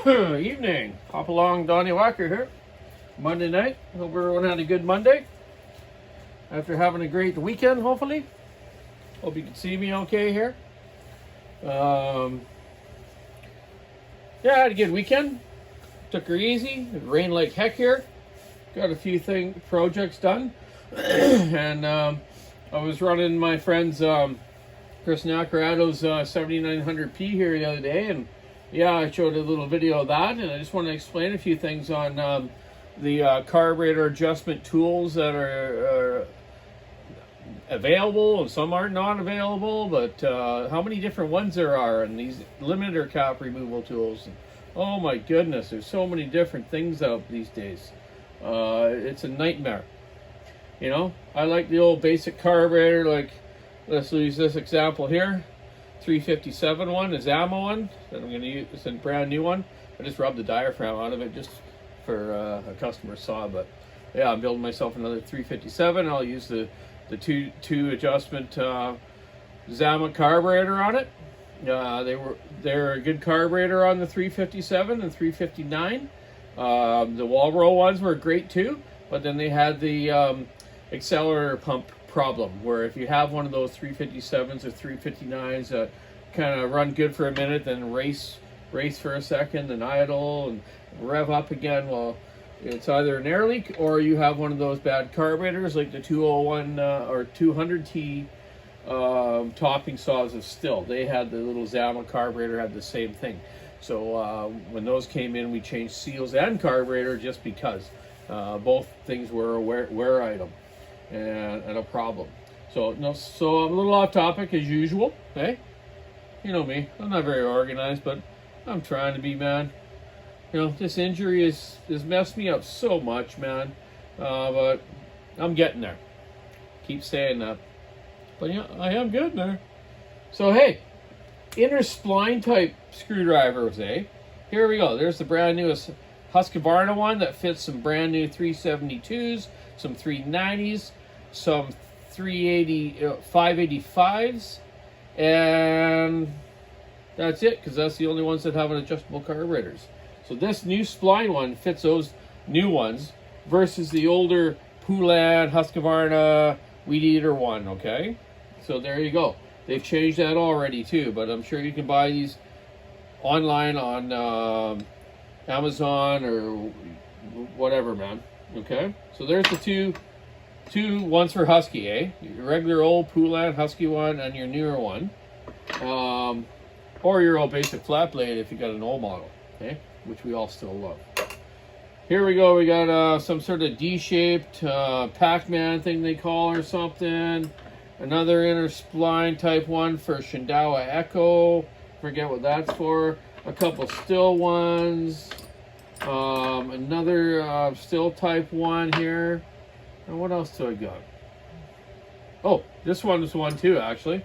Evening. Hop along, Donnie Walker here. Monday night. Hope everyone had a good Monday. After having a great weekend, hopefully. Hope you can see me okay here. Yeah, I had a good weekend. Took her easy. It rained like heck here. Got a few projects done. And I was running my friend's Chris Nacarato's 7900P here the other day, and yeah, I showed a little video of that, and I just want to explain a few things on the carburetor adjustment tools that are available, and some are not available, but how many different ones there are, and these limiter cap removal tools. And, oh my goodness, there's so many different things out these days. It's a nightmare. You know, I like the old basic carburetor, like, let's use this example here. 357 one, a Zama one that I'm going to use. It's a brand new one. I just rubbed the diaphragm out of it just for a customer saw. But yeah, I'm building myself another 357. I'll use the two adjustment Zama carburetor on it. They're a good carburetor on the 357 and 359. The wall roll ones were great too, but then they had the accelerator pump problem, where if you have one of those 357s or 359s that kind of run good for a minute, then race for a second and idle and rev up again, well, it's either an air leak or you have one of those bad carburetors like the 201 or 200T topping saws of Still. They had the little Zama carburetor, had the same thing. So when those came in, we changed seals and carburetor just because both things were a wear item and a problem. So I'm a little off topic as usual. Hey, you know me, I'm not very organized, but I'm trying to be, man. You know, this injury has messed me up so much, man. But I'm getting there. Keep saying that. But yeah, I am getting there. So hey, inner spline type screwdrivers, eh? Here we go. There's the brand newest Husqvarna one that fits some brand new 372s, some 390s, some 585s, and that's it, because that's the only ones that have an adjustable carburetors. So this new spline one fits those new ones versus the older Poulan Husqvarna Weed Eater one, okay? So there you go. They've changed that already too, but I'm sure you can buy these online on Amazon or whatever, man. Okay, so there's the two ones for Husky, eh? Your regular old Poulan Husky one and your newer one, or your old basic flat blade if you got an old model, okay, which we all still love. Here we go. We got some sort of D-shaped Pac-Man thing they call or something. Another inner spline type one for Shindawa Echo. Forget what that's for. A couple Still ones. Another Still type one here. And what else do I got? Oh, this one is one too, actually.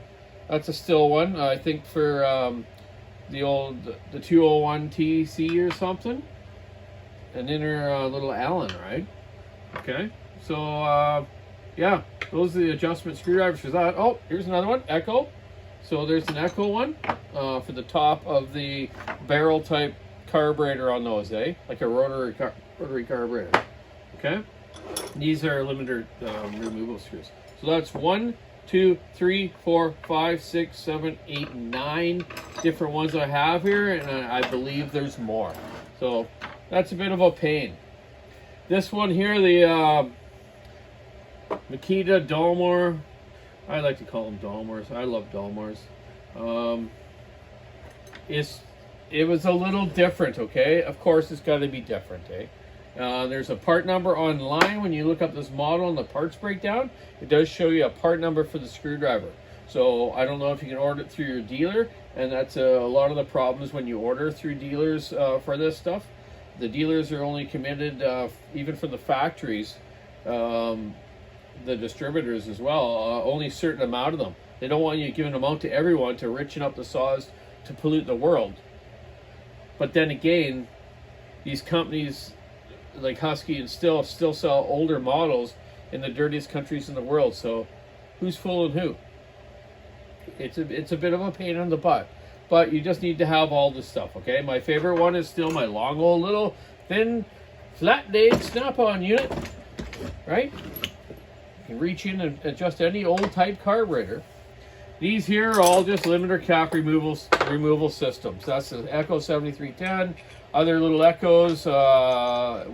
That's a Still one. I think for the 201 TC or something. An inner little Allen, right? Okay. So, yeah, those are the adjustment screwdrivers for that. Oh, here's another one, Echo. So there's an Echo one for the top of the barrel type carburetor on those, eh? Like a rotary carburetor. Okay. These are limiter removal screws. So that's 1, 2, 3, 4, 5, 6, 7, 8, 9 different ones I have here, and I believe there's more. So that's a bit of a pain. This one here, the Makita Dalmor. I like to call them Dalmors. I love Dalmors. It was a little different, okay? Of course, it's got to be different, eh? There's a part number online. When you look up this model and the parts breakdown, it does show you a part number for the screwdriver. So I don't know if you can order it through your dealer, and that's a lot of the problems when you order through dealers for this stuff. The dealers are only committed, even for the factories, the distributors as well, only a certain amount of them. They don't want you giving them out to everyone to richen up the saws to pollute the world. But then again, these companies like Husky and Still sell older models in the dirtiest countries in the world. So who's fooling who? It's a bit of a pain in the butt. but you just need to have all this stuff, okay? My favorite one is still my long old little thin flat blade snap-on unit, right? You can reach in and adjust any old type carburetor. These here are all just limiter cap removal systems. That's the Echo 7310, other little Echoes,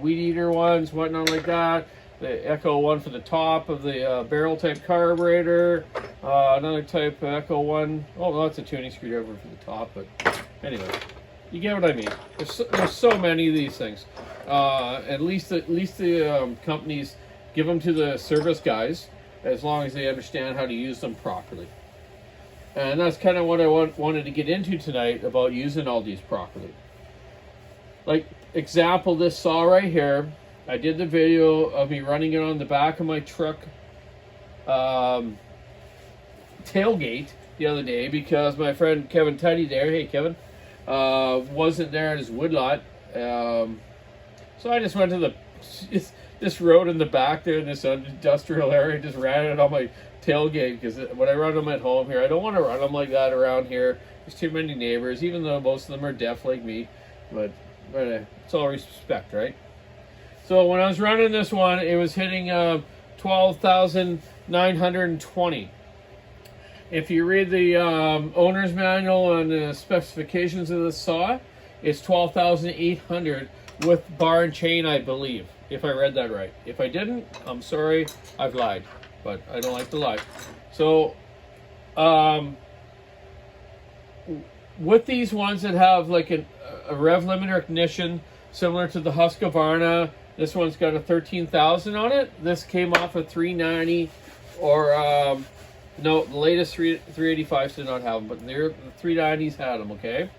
weed eater ones, whatnot like that. The Echo one for the top of the barrel type carburetor. Another type Echo one. Oh, well, that's a tuning screwdriver for the top, but anyway, you get what I mean. There's so many of these things. At least the companies give them to the service guys, as long as they understand how to use them properly. And that's kind of what I wanted to get into tonight, about using all these properly. Like example, this saw right here. I did the video of me running it on the back of my truck tailgate the other day, because my friend Kevin Tuddy there, hey Kevin, wasn't there at his woodlot. So I just went to this road in the back there in this industrial area, just ran it on my tailgate, because when I run them at home here, I don't want to run them like that around here. There's too many neighbors, even though most of them are deaf like me, but it's all respect, right? So when I was running this one, it was hitting 12,920. If you read the owner's manual and the specifications of the saw, it's 12,800 with bar and chain, I believe, if I read that right. If I didn't, I'm sorry, I've lied, but I don't like to lie. So with these ones that have like a rev limiter ignition similar to the Husqvarna, this one's got a 13,000 on it. This came off a 390, or no, the latest 385s did not have them, but the 390s had them, okay?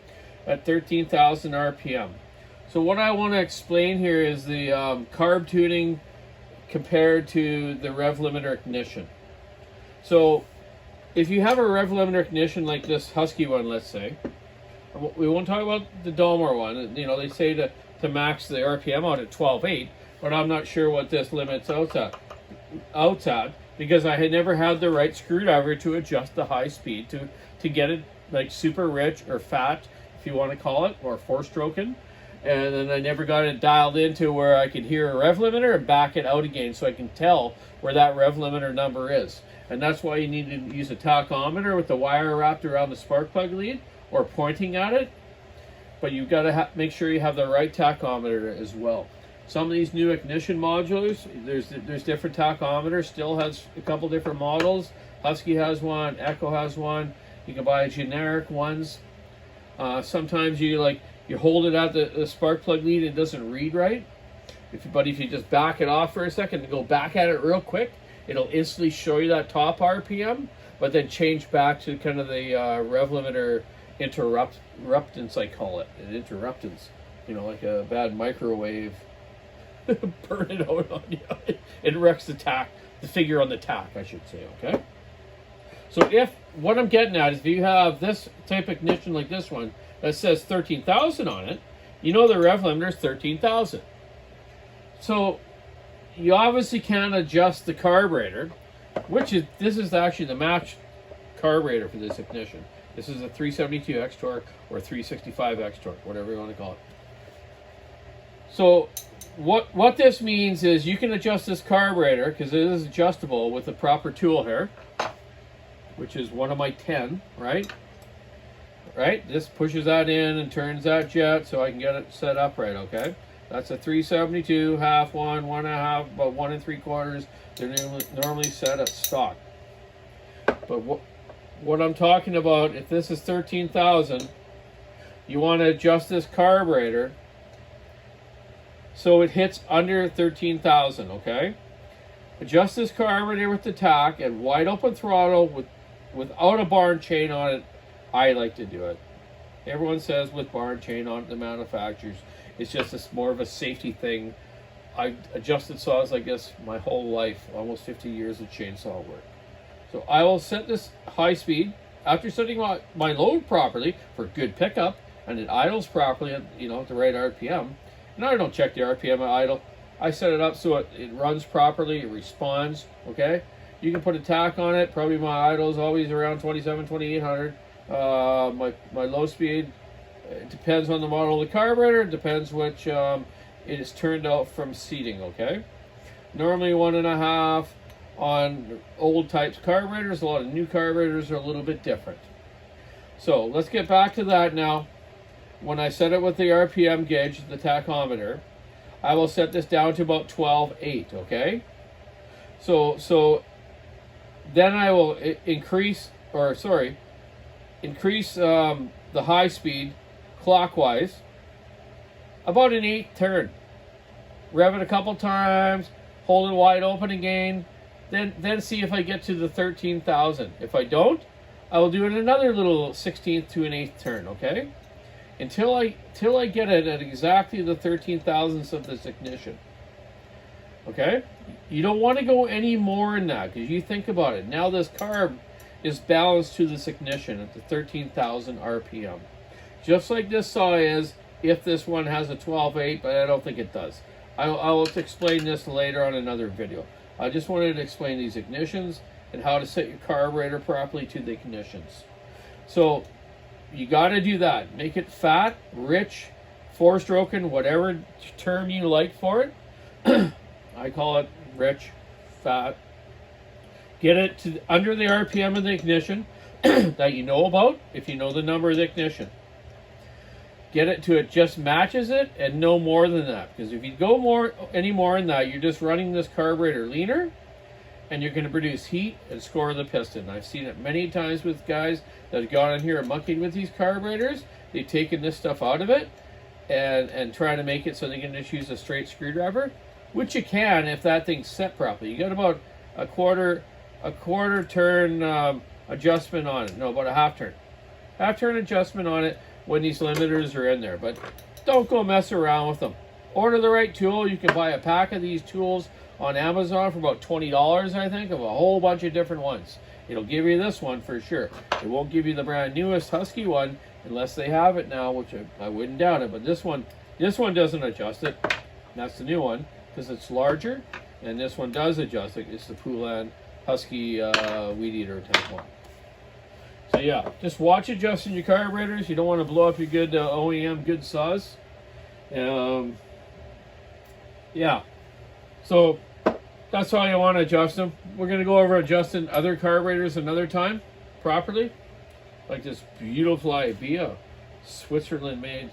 At 13,000 RPM. So what I want to explain here is the carb tuning compared to the rev limiter ignition. So if you have a rev limiter ignition like this Husky one, let's say, we won't talk about the Dalmor one. You know, they say to max the RPM out at 12.8, but I'm not sure what this limits out at, because I had never had the right screwdriver to adjust the high speed to get it like super rich or fat, if you want to call it, or four-stroking. And then I never got it dialed into where I could hear a rev limiter and back it out again, so I can tell where that rev limiter number is. And that's why you need to use a tachometer with the wire wrapped around the spark plug lead or pointing at it. But you've got to make sure you have the right tachometer as well. Some of these new ignition modules, there's different tachometers. Still has a couple different models. Husky has one, Echo has one. You can buy generic ones. Sometimes you hold it at the spark plug lead, it doesn't read right. But if you just back it off for a second and go back at it real quick, it'll instantly show you that top RPM, but then change back to kind of the rev limiter interruptance, I call it. An interruptance, you know, like a bad microwave. Burn it out on you. It wrecks the figure on the tack, I should say, okay? So what I'm getting at is, if you have this type of ignition like this one that says 13,000 on it, you know the rev limiter is 13,000. So you obviously can adjust the carburetor, this is actually the match carburetor for this ignition. This is a 372 X-Torque or 365 X-Torque, whatever you want to call it. So what this means is you can adjust this carburetor, because it is adjustable with the proper tool here, which is one of my 10, right? Right? This pushes that in and turns that jet so I can get it set up right, okay? That's a 372, half one, 1.5, about 1 3/4. They're normally set at stock. But what I'm talking about, if this is 13,000, you want to adjust this carburetor so it hits under 13,000, okay? Adjust this carburetor with the tack and wide open throttle without a bar and chain on it. I like to do it. Everyone says with bar and chain on it, the manufacturers. It's just more of a safety thing. I've adjusted saws like this my whole life, almost 50 years of chainsaw work. So I will set this high speed after setting my load properly for good pickup, and it idles properly at, at the right RPM. And I don't check the RPM at idle. I set it up so it runs properly, it responds, okay? You can put a tack on it. Probably my idle is always around 27, 2800. My low speed, it depends on the model of the carburetor. It depends which it is turned out from seating. Okay, normally 1.5 on old types carburetors. A lot of new carburetors are a little bit different. So let's get back to that now. When I set it with the RPM gauge, the tachometer, I will set this down to about 12.8. Okay, so then I will increase the high speed clockwise about an 1/8 turn. Rev it a couple times, hold it wide open again, then see if I get to the 13,000. If I don't, I will do it another little 1/16 to an 1/8 turn. Okay, until I get it at exactly the 13,000ths of this ignition. Okay, you don't want to go any more than that, because you think about it. Now this carb is balanced to this ignition at the 13,000 RPM. Just like this saw is, if this one has a 12.8, but I don't think it does. I will explain this later on another video. I just wanted to explain these ignitions and how to set your carburetor properly to the ignitions. So you got to do that. Make it fat, rich, four-stroking, whatever term you like for it. I call it rich, fat. Get it to under the RPM of the ignition that you know about, if you know the number of the ignition. Get it to it just matches it, and no more than that. Because if you go any more than that, you're just running this carburetor leaner, and you're going to produce heat and score the piston. I've seen it many times with guys that have gone in here and monkeyed with these carburetors. They've taken this stuff out of it and trying to make it so they can just use a straight screwdriver, which you can if that thing's set properly. You got about a quarter turn adjustment on it. No, about a half turn adjustment on it when these limiters are in there. But don't go mess around with them. Order the right tool. You can buy a pack of these tools on Amazon for about $20, I think, of a whole bunch of different ones. It'll give you this one for sure. It won't give you the brand newest Husky one unless they have it now, which I wouldn't doubt it. But this one doesn't adjust it. That's the new one because it's larger, and this one does adjust it. It's the Poulan Husky Weed Eater type one. So yeah, just watch adjusting your carburetors. You don't want to blow up your good OEM good saws. Yeah, so that's how you want to adjust them. We're going to go over adjusting other carburetors another time properly, like this beautiful Ibea Switzerland-made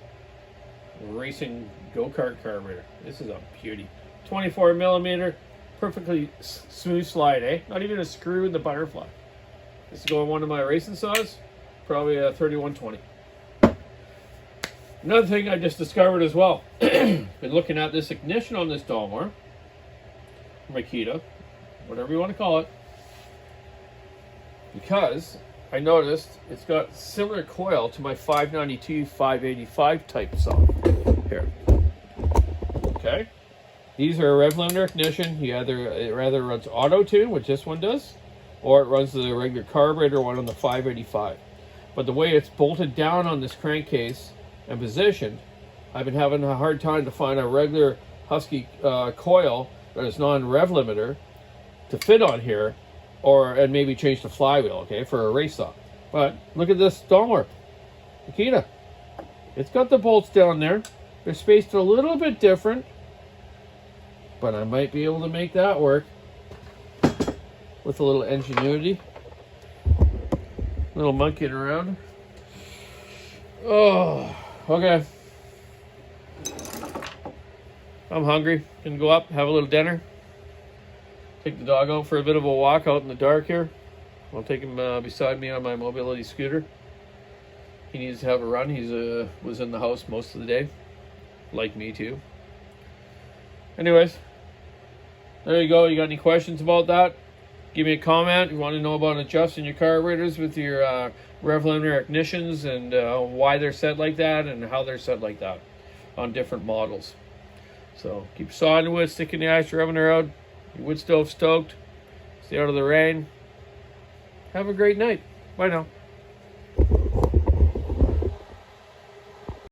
racing go-kart carburetor. This is a beauty. 24 millimeter, perfectly smooth slide, eh? Not even a screw in the butterfly. This is going one of my racing saws, probably a 3120. Another thing I just discovered as well, been looking at this ignition on this Dalmor, Makita, whatever you want to call it, because I noticed it's got similar coil to my 592, 585 type saw. Here. Okay. These are a rev limiter ignition. It either runs auto tune, which this one does, or it runs the regular carburetor one on the 585. But the way it's bolted down on this crankcase and positioned, I've been having a hard time to find a regular Husky coil that is non-rev limiter to fit on here, and maybe change the flywheel, okay, for a race saw. But look at this Dalmor Makita. It's got the bolts down there. They're spaced a little bit different, but I might be able to make that work with a little ingenuity. A little monkeying around. Oh, okay. I'm hungry. Gonna go up, have a little dinner. Take the dog out for a bit of a walk out in the dark here. I'll take him beside me on my mobility scooter. He needs to have a run. He's was in the house most of the day, like me too. Anyways, there you go. You got any questions about that? Give me a comment. You want to know about adjusting your carburetors with your rev limiter ignitions, and why they're set like that and how they're set like that on different models. So keep sawing the wood, sticking the ice, revving her out. Your wood stove stoked. Stay out of the rain. Have a great night. Bye now.